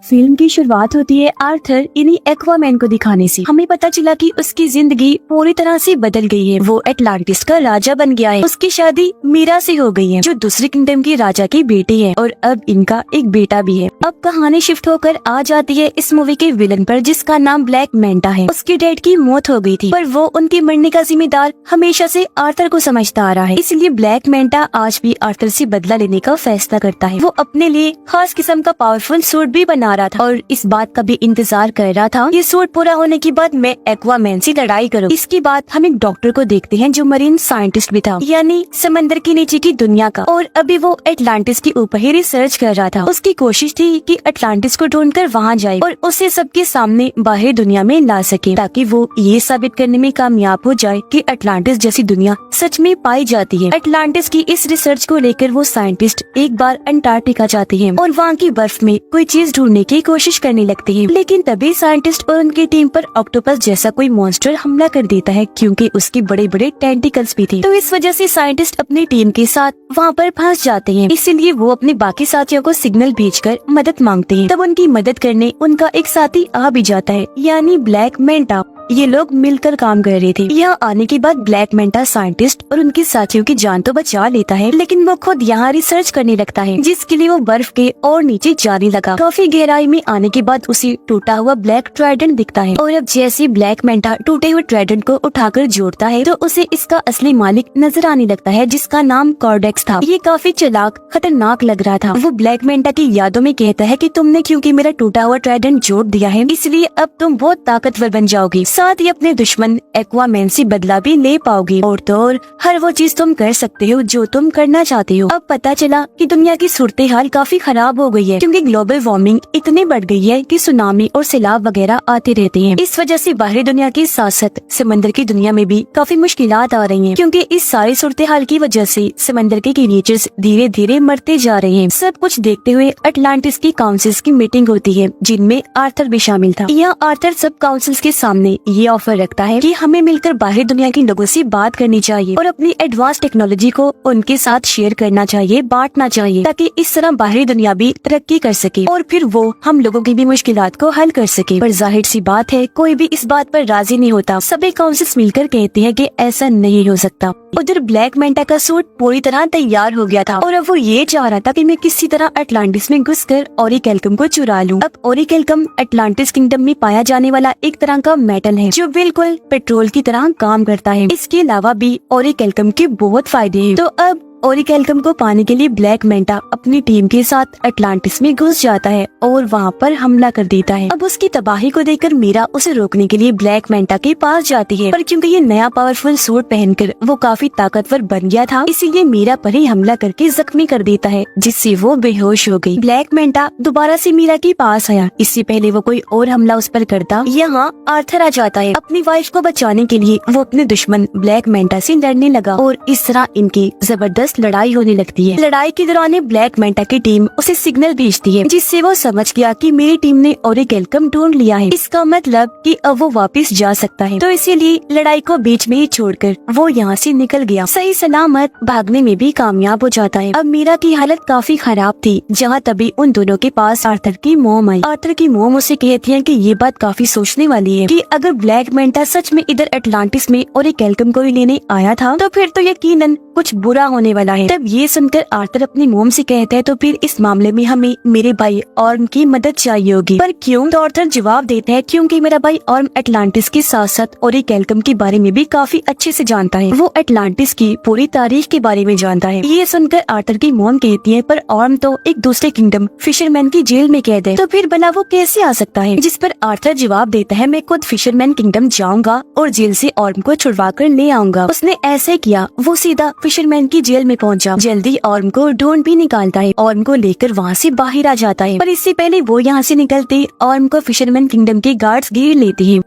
Film की शुरुआत होती है आर्थर इन्हीं एक्वामैन को दिखाने से। हमें पता चला कि उसकी जिंदगी पूरी तरह से बदल गई है। वो एटलांटिस का राजा बन गया है। उसकी शादी मीरा से हो गई है, जो दूसरे किंगडम की राजा की बेटी है, और अब इनका एक बेटा भी है। अब कहानी शिफ्ट होकर आ जाती है इस मूवी के विलन पर, जिसका नाम ब्लैक मैंटा है। उसके डैड की मौत हो गई थी, पर वो उनके मरने का जिम्मेदार हमेशा से आर्थर को समझता आ रहा है। इसलिए ब्लैक मैंटा आज भी आर्थर से बदला लेने का फैसला करता है। वो अपने लिए खास किस्म का पावरफुल सूट भी बना रहा था और इस बात का भी इंतजार कर रहा था, ये सूट पूरा होने के बाद मैं एक्वामैन से लड़ाई करूँ। इसके बाद हम एक डॉक्टर को देखते हैं जो मरीन साइंटिस्ट भी था, यानी समंदर के नीचे की दुनिया का, और अभी वो एटलांटिस के ऊपर ही रिसर्च कर रहा था। उसकी कोशिश थी कि एटलांटिस को ढूंढकर वहाँ जाए और उसे सबके सामने बाहर दुनिया में ला सके, ताकि वो ये साबित करने में कामयाब हो जाए कि एटलांटिस जैसी दुनिया सच में पाई जाती है। एटलांटिस की इस रिसर्च को लेकर वो साइंटिस्ट एक बार अंटार्कटिका जाते हैं और वहाँ की बर्फ में कोई चीज ढूंढने की कोशिश करने लगते हैं। लेकिन तभी साइंटिस्ट और उनकी टीम पर ऑक्टोपस जैसा कोई मॉन्स्टर हमला कर देता है, क्योंकि उसके बड़े बड़े टेंटिकल्स भी थे। तो इस वजह से साइंटिस्ट अपनी टीम के साथ वहाँ पर फंस जाते हैं। इसीलिए वो अपने बाकी साथियों को सिग्नल भेजकर मदद मांगते हैं। तब उनकी मदद करने उनका एक साथी आ भी जाता है, यानी ब्लैक मैंटा। ये लोग मिलकर काम कर रहे थे। यहाँ आने के बाद ब्लैक मैंटा साइंटिस्ट और उनके साथियों की जान तो बचा लेता है, लेकिन वो खुद यहाँ रिसर्च करने लगता है, जिसके लिए वो बर्फ के और नीचे जाने लगा। काफी गहराई में आने के बाद उसे टूटा हुआ ब्लैक ट्राइडेंट दिखता है, और अब जैसे ब्लैक मैंटा टूटे हुए ट्राइडेंट को उठाकर जोड़ता है तो उसे इसका असली मालिक नजर आने लगता है, जिसका नाम कॉर्डेक्स था। ये काफी चालाक खतरनाक लग रहा था। वो ब्लैक मैंटा की यादों में कहता है कि तुमने क्योंकि मेरा टूटा हुआ ट्राइडेंट जोड़ दिया है, इसलिए अब तुम बहुत ताकतवर बन जाओगी, साथ ही अपने दुश्मन एक्वामैन से बदला भी ले पाओगे, और तो और हर वो चीज तुम कर सकते हो जो तुम करना चाहते हो। अब पता चला कि दुनिया की सूरत हाल काफी खराब हो गई है, क्योंकि ग्लोबल वार्मिंग इतनी बढ़ गई है कि सुनामी और सैलाब वगैरह आते रहते हैं। इस वजह से बाहरी दुनिया के साथ साथ समंदर की दुनिया में भी काफी मुश्किलात आ रही हैं, क्योंकि इस सारी सूरत हाल की वजह से समंदर के क्रिएचर्स धीरे धीरे मरते जा रहे हैं। सब कुछ देखते हुए अटलांटिस की काउंसिल्स की मीटिंग होती है, जिनमें आर्थर भी शामिल था। यहाँ आर्थर सब काउंसिल्स के सामने ये ऑफर रखता है कि हमें मिलकर बाहरी दुनिया के लोगों से बात करनी चाहिए और अपनी एडवांस टेक्नोलॉजी को उनके साथ शेयर करना चाहिए, बांटना चाहिए, ताकि इस तरह बाहरी दुनिया भी तरक्की कर सके और फिर वो हम लोगों की भी मुश्किलात को हल कर सके। पर जाहिर सी बात है, कोई भी इस बात पर राजी नहीं होता। सभी काउंसिल्स मिलकर कहते हैं कि ऐसा नहीं हो सकता। उधर ब्लैक मैंटा का सूट पूरी तरह तैयार हो गया था और अब वो ये चाह रहा था कि मैं किसी तरह अटलांटिस में घुसकर ओरिकेल्कम को चुरा लूं। अब ओरिकेल्कम अटलांटिस किंगडम में पाया जाने वाला एक तरह का मेटल है, जो बिल्कुल पेट्रोल की तरह काम करता है। इसके अलावा भी ओरिकेल्कम के बहुत फायदे हैं। तो अब ओरिकेल्कम को पाने के लिए ब्लैक मैंटा अपनी टीम के साथ अटलांटिस में घुस जाता है और वहाँ पर हमला कर देता है। अब उसकी तबाही को देखकर मीरा उसे रोकने के लिए ब्लैक मैंटा के पास जाती है, पर क्योंकि ये नया पावरफुल सूट पहनकर वो काफी ताकतवर बन गया था, इसीलिए मीरा पर ही हमला करके जख्मी कर देता है, जिससे वो बेहोश हो गई। ब्लैक मैंटा दोबारा से मीरा के पास आया। इससे पहले वो कोई और हमला उस पर करता, यहाँ आर्थर आ जाता है। अपनी वाइफ को बचाने के लिए वो अपने दुश्मन ब्लैक मैंटा से लड़ने लगा और इस तरह इनकी जबरदस्त लड़ाई होने लगती है। लड़ाई के दौरान ब्लैक मैंटा की टीम उसे सिग्नल भेजती है, जिससे वो समझ गया कि मेरी टीम ने ओरिकेल्कम ढूंढ लिया है। इसका मतलब कि अब वो वापस जा सकता है। तो इसीलिए लड़ाई को बीच में ही छोड़कर वो यहाँ से निकल गया। सही सलामत भागने में भी कामयाब हो जाता है। अब मीरा की हालत काफी खराब थी, जहाँ तभी उन दोनों के पास आर्थर की मोम आई। आर्थर की मोम उसे कहती है कि ये बात काफी सोचने वाली है कि अगर ब्लैक मैंटा सच में इधर अटलांटिस में ओरिकेल्कम को ही लेने आया था, तो फिर तो यकीनन कुछ बुरा होने वाला है। तब ये सुनकर आर्थर अपनी मोम से कहता है, तो फिर इस मामले में हमें मेरे भाई ऑर्म की मदद चाहिए होगी। पर क्यों? तो आर्थर जवाब देता है, क्योंकि मेरा भाई ऑर्म अटलांटिस के साथ साथ ओरिकेल्कम के बारे में भी काफी अच्छे से जानता है। वो अटलांटिस की पूरी तारीख के बारे में जानता है। ये सुनकर आर्थर की मोम कहती है, पर ऑर्म तो एक दूसरे किंगडम फिशरमैन की जेल में कैद है, तो फिर भला वो कैसे आ सकता है? जिस पर आर्थर जवाब देता है, मैं खुद फिशरमैन किंगडम जाऊंगा और जेल से ऑर्म को छुड़वा कर ले आऊंगा। उसने ऐसे किया, वो सीधा फिशरमैन की जेल में पहुंचा। जल्दी ऑर्म को ढूंढ भी निकालता है, ऑर्म को लेकर वहाँ से बाहर आ जाता है। पर इससे पहले वो यहाँ से निकलते ऑर्म को फिशरमैन किंगडम के गार्ड्स घेर लेते हैं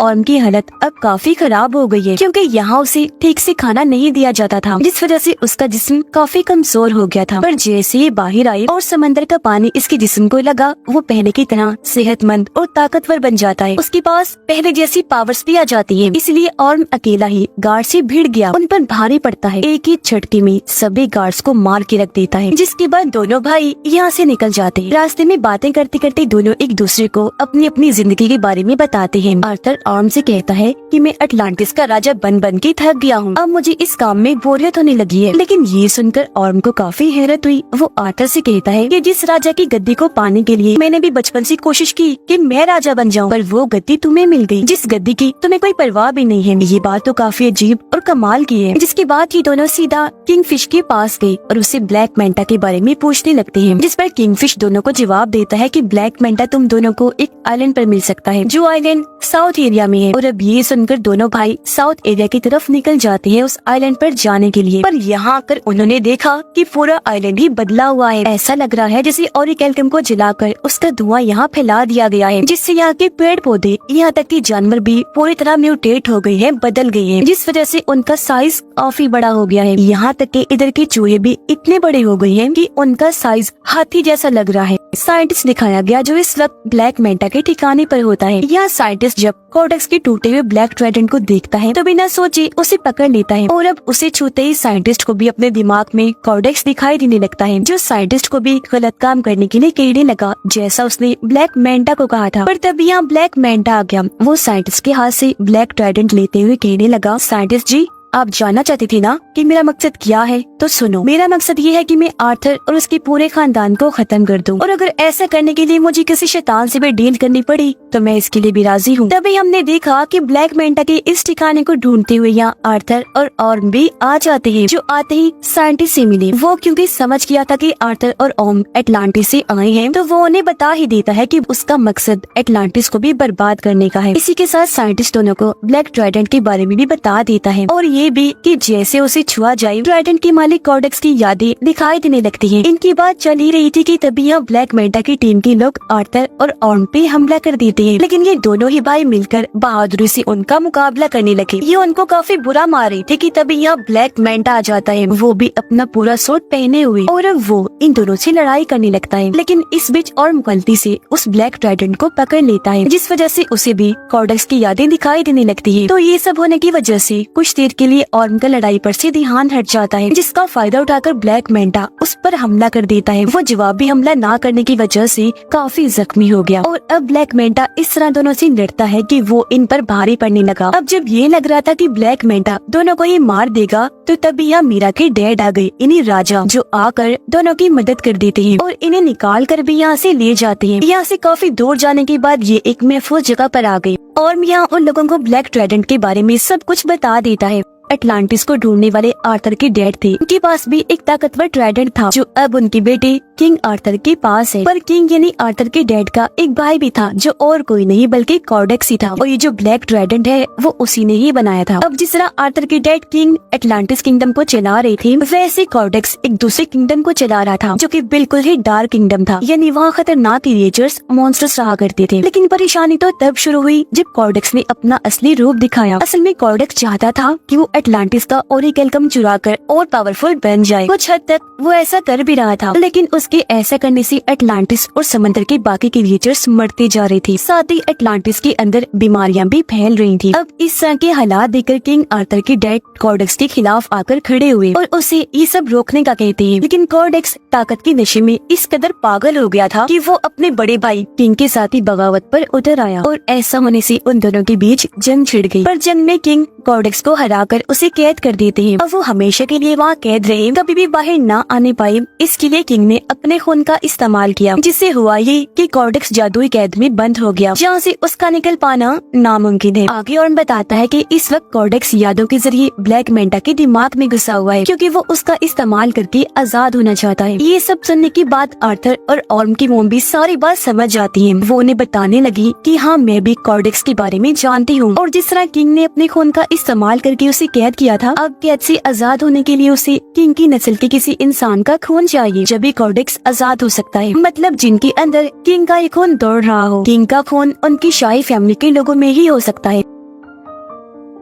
ऑर्म की हालत अब काफी खराब हो गई है, क्योंकि यहाँ उसे ठीक से खाना नहीं दिया जाता था, जिस वजह से उसका जिस्म काफी कमजोर हो गया था। पर जैसे ही बाहर आई और समंदर का पानी इसके जिस्म को लगा, वो पहले की तरह सेहतमंद और ताकतवर बन जाता है। उसके पास पहले जैसी पावर्स भी आ जाती है। इसलिए ऑर्म अकेला ही गार्ड से भिड़ गया, उन पर भारी पड़ता है। एक ही झटके में सभी गार्ड्स को मार के रख देता है, जिसके बाद दोनों भाई यहाँ से निकल जाते हैं। रास्ते में बातें करते करते दोनों एक दूसरे को अपनी अपनी जिंदगी के बारे में बताते हैं। आर्थर ऑर्म से कहता है कि मैं अटलांटिस का राजा बन के थक गया हूँ, अब मुझे इस काम में बोरियत होने लगी है। लेकिन ये सुनकर ऑर्म को काफी हैरत हुई। वो आर्थर से कहता है कि जिस राजा की गद्दी को पाने के लिए मैंने भी बचपन से कोशिश की कि मैं राजा बन जाऊँ, पर वो गद्दी तुम्हें मिल गई, जिस गद्दी की तुम्हें कोई परवाह भी नहीं है। ये बात तो काफी अजीब और कमाल की है। जिसके बाद ये दोनों सीधा किंगफिश के पास गए और उससे ब्लैक मेंटा के बारे में पूछने लगते हैं, जिस पर किंगफिश दोनों को जवाब देता है कि ब्लैक मेंटा तुम दोनों को एक आइलैंड पर मिल सकता है, जो आइलैंड साउथ एरिया में है। और अब ये सुनकर दोनों भाई साउथ एरिया की तरफ निकल जाते हैं उस आइलैंड पर जाने के लिए। पर यहाँ आकर उन्होंने देखा कि पूरा आइलैंड ही बदला हुआ है। ऐसा लग रहा है जैसे ओरिकेल्कम को जलाकर उसका धुआं यहाँ फैला दिया गया है, जिससे यहाँ के पेड़ पौधे यहाँ तक कि जानवर भी पूरी तरह म्यूटेट हो गए हैं, बदल गए हैं, जिस वजह से उनका साइज काफी बड़ा हो गया है। यहाँ तक कि इधर के चूहे भी इतने बड़े हो गए हैं कि उनका साइज हाथी जैसा लग रहा है। साइंटिस्ट दिखाया गया जो इस वक्त ब्लैक मेंटा के ठिकाने पर होता है। यह साइंटिस्ट जब कोडेक्स के टूटे हुए ब्लैक ट्राइडेंट को देखता है तो बिना सोचे उसे पकड़ लेता है, और अब उसे छूते ही साइंटिस्ट को भी अपने दिमाग में कोडेक्स दिखाई देने लगता है, जो साइंटिस्ट को भी गलत काम करने के लिए कहने लगा, जैसा उसने ब्लैक मेंटा को कहा था। पर तब यहाँ ब्लैक मेंटा आ गया। वो साइंटिस्ट के हाथ से ब्लैक ट्राइडेंट लेते हुए कहने लगा, साइंटिस्ट जी, आप जानना चाहती थी ना कि मेरा मकसद क्या है, तो सुनो। मेरा मकसद ये है कि मैं आर्थर और उसके पूरे खानदान को खत्म कर दूं, और अगर ऐसा करने के लिए मुझे किसी शैतान से भी डील करनी पड़ी तो मैं इसके लिए भी राजी हूँ। तभी हमने देखा कि ब्लैक मेंटा के इस ठिकाने को ढूंढते हुए यहाँ आर्थर और ऑर्म भी आ जाते हैं, जो आते ही साइंटिस्ट से मिले। वो क्योंकि समझ गया था कि आर्थर और ऑर्म एटलांटिस से आए हैं, तो वो उन्हें बता ही देता है कि उसका मकसद एटलांटिस को भी बर्बाद करने का है। इसी के साथ साइंटिस्ट दोनों को ब्लैक ट्राइडेंट के बारे में भी बता देता है, और ये भी कि जैसे उसे छुआ जाए ट्राइडेंट के मालिक कोडेक्स की यादें दिखाई देने लगती हैं। इनकी बात चल ही रही थी कि तभी यहाँ ब्लैक मेंटा की टीम के लोग आर्थर और ऑर्म पे हमला कर देते हैं। लेकिन ये दोनों ही भाई मिलकर बहादुरी से उनका मुकाबला करने लगे। ये उनको काफी बुरा मार रही थे कि तभी यहाँ ब्लैक मेंटा आ जाता है, वो भी अपना पूरा सूट पहने हुए, और अब वो इन दोनों से लड़ाई करने लगता है। लेकिन इस बीच ऑर्म गलती से उस ब्लैक ट्राइडेंट को पकड़ लेता है, जिस वजह से उसे भी कोडेक्स की यादें दिखाई देने लगती है। तो ये सब होने की वजह से कुछ देर के लिए ऑर्म का लड़ाई पर से ध्यान हट जाता है, जिसका फायदा उठाकर ब्लैक मेंटा उस पर हमला कर देता है। वो जवाबी हमला ना करने की वजह से काफी जख्मी हो गया, और अब ब्लैक मेंटा इस तरह दोनों से लड़ता है कि वो इन पर भारी पड़ने लगा। अब जब ये लग रहा था कि ब्लैक मेंटा दोनों को ये मार देगा, तो तभी यहाँ मीरा के डैड आ गए, इन्हीं राजा, जो आकर दोनों की मदद कर देते हैं और इन्हें निकाल कर भी यहाँ से ले जाते हैं। यहाँ से काफी दूर जाने के बाद ये एक महफूज जगह पर आ गए, और यहाँ उन लोगों को ब्लैक ट्राइडेंट के बारे में सब कुछ बता देता है। अटलांटिस को ढूंढने वाले आर्थर के डैड थे, उनके पास भी एक ताकतवर ट्राइडेंट था, जो अब उनके बेटे किंग आर्थर के पास है। पर किंग यानी आर्थर के डैड का एक भाई भी था, जो और कोई नहीं बल्कि कोडेक्स ही था, और ये जो ब्लैक ट्राइडेंट है वो उसी ने ही बनाया था। अब जिस तरह आर्थर के डैड किंग अटलांटिस किंगडम को चला रहे थे, वैसे कोडेक्स एक दूसरे किंगडम को चला रहा था, जो कि बिल्कुल ही डार्क किंगडम था, यानी वहाँ खतरनाक क्रिएचर्स, मॉन्स्टर्स रहा करते थे। लेकिन परेशानी तो तब शुरू हुई जब कोडेक्स ने अपना असली रूप दिखाया। असल में कोडेक्स चाहता था कि वो अटलांटिस का ओरिकेल्कम चुराकर और पावरफुल बन जाए। कुछ हद तक वो ऐसा कर भी रहा था, लेकिन उसके ऐसा करने से अटलांटिस और समंदर के बाकी क्रिएचर्स मरते जा रहे थे। साथ ही अटलांटिस के अंदर बीमारियां भी फैल रही थी। अब इस तरह के हालात देखकर किंग आर्थर के डैड कोडेक्स के खिलाफ आकर खड़े हुए और उसे ये सब रोकने का कहते हैं। लेकिन कोडेक्स ताकत के नशे में इस कदर पागल हो गया था कि वो अपने बड़े भाई किंग के साथ ही बगावत पर उतर आया, और ऐसा होने से उन दोनों के बीच जंग छिड़ गई। पर जंग में किंग कोडेक्स को हराकर उसे कैद कर देते हैं। अब वो हमेशा के लिए वहाँ कैद रहे, कभी भी बाहर ना आने पाए। इसके लिए किंग ने अपने खून का इस्तेमाल किया, जिससे हुआ ये कि कोडेक्स जादुई कैद में बंद हो गया, जहाँ से उसका निकल पाना नामुमकिन है। आगे और बताता है कि इस वक्त कोडेक्स यादों के जरिए ब्लैक मेंटा के दिमाग में घुसा हुआ है, क्योंकि वो उसका इस्तेमाल करके आजाद होना चाहता है। ये सब सुनने की बात आर्थर और ऑर्म की मोम भी सारी बात समझ जाती है। वो उन्हें बताने लगी कि हाँ, मैं भी कोडेक्स के बारे में जानती हूँ, और जिस तरह किंग ने अपने खून का इस्तेमाल करके उसे कैद किया था, अब कैद से आजाद होने के लिए उसे किंग की नस्ल के किसी इंसान का खून चाहिए, जब भी कॉर्डेक्स आजाद हो सकता है। मतलब जिनके अंदर किंग का एक खून दौड़ रहा हो। किंग का खून उनकी शाही फैमिली के लोगों में ही हो सकता है।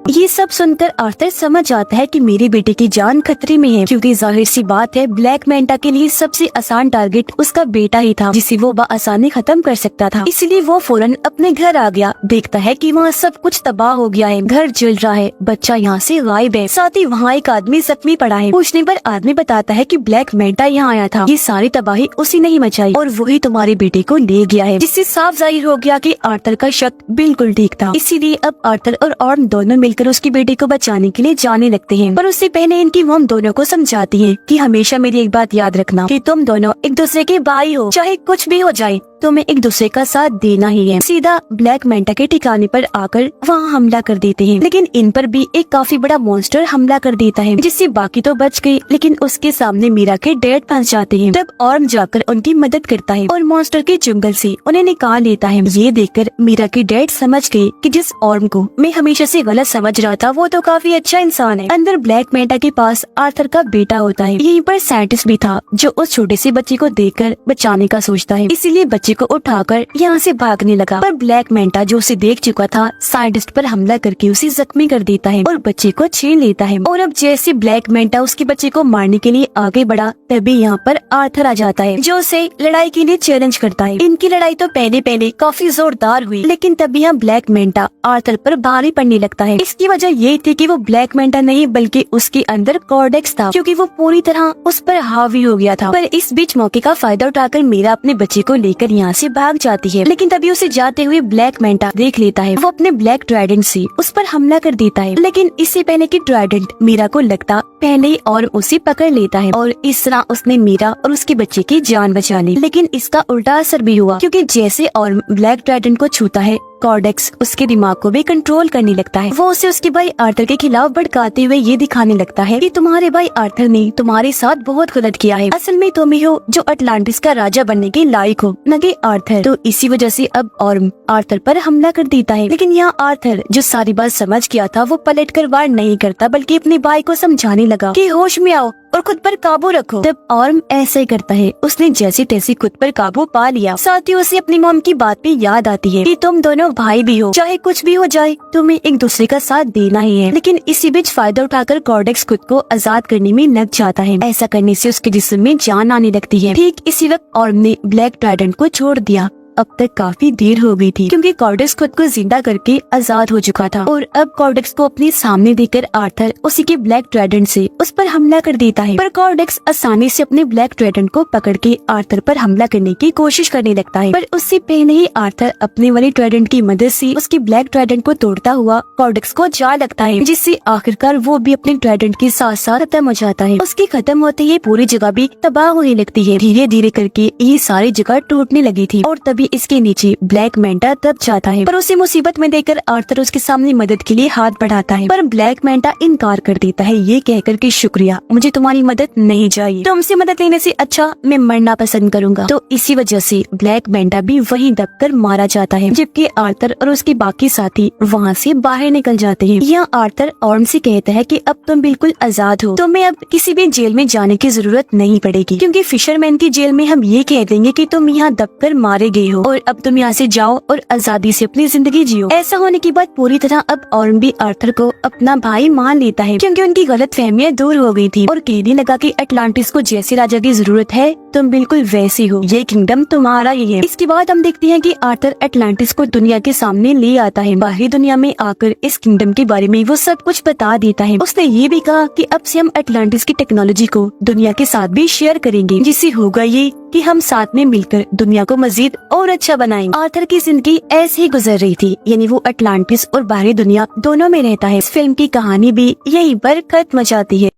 ये सब सुनकर आर्थर समझ जाता है कि मेरे बेटे की जान खतरे में है, क्योंकि जाहिर सी बात है ब्लैक मेंटा के लिए सबसे आसान टारगेट उसका बेटा ही था, जिसे वो आसानी खत्म कर सकता था। इसलिए वो फौरन अपने घर आ गया। देखता है कि वहाँ सब कुछ तबाह हो गया है, घर जल रहा है, बच्चा यहाँ से गायब है, साथ ही वहाँ एक आदमी जख्मी पड़ा है। पूछने पर आदमी बताता है कि ब्लैक मेंटा यहाँ आया था, ये सारी तबाही उसी ने ही मचाई और वही तुम्हारे बेटे को ले गया है, जिससे साफ जाहिर हो गया कि आर्थर का शक बिल्कुल ठीक था। इसीलिए अब आर्थर और ऑर्म दोनों मिलकर उसकी बेटी को बचाने के लिए जाने लगते हैं। पर उससे पहले इनकी मॉम दोनों को समझाती है कि हमेशा मेरी एक बात याद रखना कि तुम दोनों एक दूसरे के भाई हो, चाहे कुछ भी हो जाए तुम्हें एक दूसरे का साथ देना ही है। सीधा ब्लैक मेंटा के ठिकाने पर आकर वहाँ हमला कर देते हैं, लेकिन इन पर भी एक काफी बड़ा मॉन्स्टर हमला कर देता है, जिससे बाकी तो बच गए, लेकिन उसके सामने मीरा के डैड फंस जाते हैं। तब ऑर्म जाकर उनकी मदद करता है और मॉन्स्टर के जंगल से उन्हें निकाल लेता है। ये देखकर मीरा के डैड समझ गए कि जिस ऑर्म को मैं हमेशा से गलत समझ रहा था वो तो काफी अच्छा इंसान है। अंदर ब्लैक मेंटा के पास आर्थर का बेटा होता है। यहीं पर साइंटिस्ट भी था जो उस छोटे से बच्चे को देखकर बचाने का सोचता है, इसीलिए बच्चे को उठाकर यहाँ से भागने लगा। पर ब्लैक मेंटा जो उसे देख चुका था साइंटिस्ट पर हमला करके उसे जख्मी कर देता है और बच्चे को छीन लेता है। और अब जैसे ब्लैक मेंटा उसके बच्चे को मारने के लिए आगे बढ़ा, तभी यहाँ पर आर्थर आ जाता है जो उसे लड़ाई के लिए चैलेंज करता है। इनकी लड़ाई तो पहले काफी जोरदार हुई, लेकिन तभी यहाँ ब्लैक मेंटा आर्थर पर भारी पड़ने लगता है। इसकी वजह ये थी कि वो ब्लैक मेंटा नहीं बल्कि उसके अंदर कॉर्डेक्स था, क्योंकि वो पूरी तरह उस पर हावी हो गया था। पर इस बीच मौके का फायदा उठाकर मीरा अपने बच्चे को लेकर यहाँ से भाग जाती है, लेकिन तभी उसे जाते हुए ब्लैक मेंटा देख लेता है। वो अपने ब्लैक ट्राइडेंट से उस पर हमला कर देता है, लेकिन इससे पहले कि ट्राइडेंट मीरा को लगता पहले ही और उसे पकड़ लेता है और इस तरह उसने मीरा और उसके बच्चे की जान बचा ली। लेकिन इसका उल्टा असर भी हुआ, क्योंकि जैसे और ब्लैक ट्राइडेंट को छूता है कॉर्डेक्स उसके दिमाग को भी कंट्रोल करने लगता है। वो उसे उसके भाई आर्थर के खिलाफ भड़काते हुए ये दिखाने लगता है कि तुम्हारे भाई आर्थर ने तुम्हारे साथ बहुत गलत किया है, असल में तुम ही हो जो अटलांटिस का राजा बनने के लायक हो, न कि आर्थर। तो इसी वजह से अब ऑर्म आर्थर पर हमला कर देता है। लेकिन यहाँ आर्थर जो सारी बात समझ गया था वो पलट कर वार नहीं करता, बल्कि अपने भाई को समझाने लगा कि होश में आओ और खुद पर काबू रखो। तब ऑर्म ऐसा ही करता है, उसने जैसे तैसे खुद पर काबू पा लिया। साथ ही उसे अपनी मॉम की बात भी याद आती है कि तुम दोनों भाई भी हो, चाहे कुछ भी हो जाए तुम्हें एक दूसरे का साथ देना ही है। लेकिन इसी बीच फायदा उठाकर कॉर्डेक्स खुद को आजाद करने में लग जाता है। ऐसा करने से उसके जिस्म में जान आने लगती है। ठीक इसी वक्त ऑर्म ने ब्लैक ट्राइडेंट को छोड़ दिया। अब तक काफी देर हो गई थी, क्योंकि कॉर्डेक्स खुद को जिंदा करके आजाद हो चुका था। और अब कॉर्डेक्स को अपने सामने देखकर आर्थर उसी के ब्लैक ट्राइडेंट से उस पर हमला कर देता है। पर कॉर्डेक्स आसानी से अपने ब्लैक ट्राइडेंट को पकड़ के आर्थर पर हमला करने की कोशिश करने लगता है। पर उससे पहले ही आर्थर अपने वाली ट्राइडेंट की मदद से उसके ब्लैक ट्राइडेंट को तोड़ता हुआ कॉर्डेक्स को जा लगता है, जिससे आखिरकार वो भी अपने ट्राइडेंट के साथ साथ खत्म हो जाता है। उसके खत्म होते ही पूरी जगह भी तबाह होने लगती है। धीरे धीरे करके ये सारी जगह टूटने लगी थी और तभी इसके नीचे ब्लैक मेंटा दब जाता है। पर उसे मुसीबत में देखकर आर्थर उसके सामने मदद के लिए हाथ बढ़ाता है, पर ब्लैक मेंटा इनकार कर देता है, ये कहकर कि शुक्रिया, मुझे तुम्हारी मदद नहीं चाहिए, तुमसे मदद लेने से अच्छा मैं मरना पसंद करूंगा। तो इसी वजह से ब्लैक मेंटा भी वहीं दबकर मारा जाता है, जबकि आर्थर और उसके बाकी साथी वहाँ से बाहर निकल जाते हैं। यहाँ आर्थर ऑर्म से कहता है कि अब तुम बिल्कुल आजाद हो, तुम्हें अब किसी भी जेल में जाने की जरूरत नहीं पड़ेगी, क्योंकि फिशरमैन की जेल में हम ये कह देंगे कि तुम यहाँ दबकर मारे गए हो और अब तुम यहाँ से जाओ और आजादी से अपनी जिंदगी जियो। ऐसा होने के बाद पूरी तरह अब ऑर्म भी आर्थर को अपना भाई मान लेता है, क्योंकि उनकी गलत फहमियाँ दूर हो गई थी और कहने लगा कि अटलांटिस को जैसे राजा की जरूरत है तुम बिल्कुल वैसे हो, ये किंगडम तुम्हारा ही है। इसके बाद हम देखते हैं कि आर्थर अटलांटिस को दुनिया के सामने ले आता है। बाहरी दुनिया में आकर इस किंगडम के बारे में वो सब कुछ बता देता है। उसने ये भी कहा कि अब से हम अटलांटिस की टेक्नोलॉजी को दुनिया के साथ भी शेयर करेंगे, जिससे होगा ये कि हम साथ में मिलकर दुनिया को मजीद और अच्छा बनाएंगे। आर्थर की जिंदगी ऐसे ही गुजर रही थी, यानी वो अटलांटिस और बाहरी दुनिया दोनों में रहता है। इस फिल्म की कहानी भी यहीं पर खत्म हो जाती है।